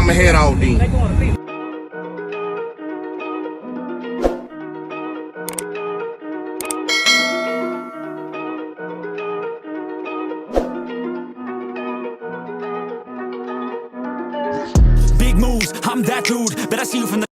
I'ma head out then. Big moves, I'm that dude. Bet I see you from the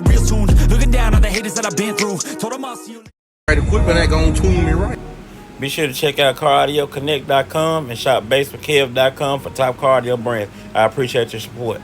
real soon. Looking down on the haters that I've been through. Told them I'll see you. Right, equipment ain't gonna tune me right. Be sure to check out CarAudioConnect.com and shop BASSWITHKEV.com for top car audio brands. I appreciate your support.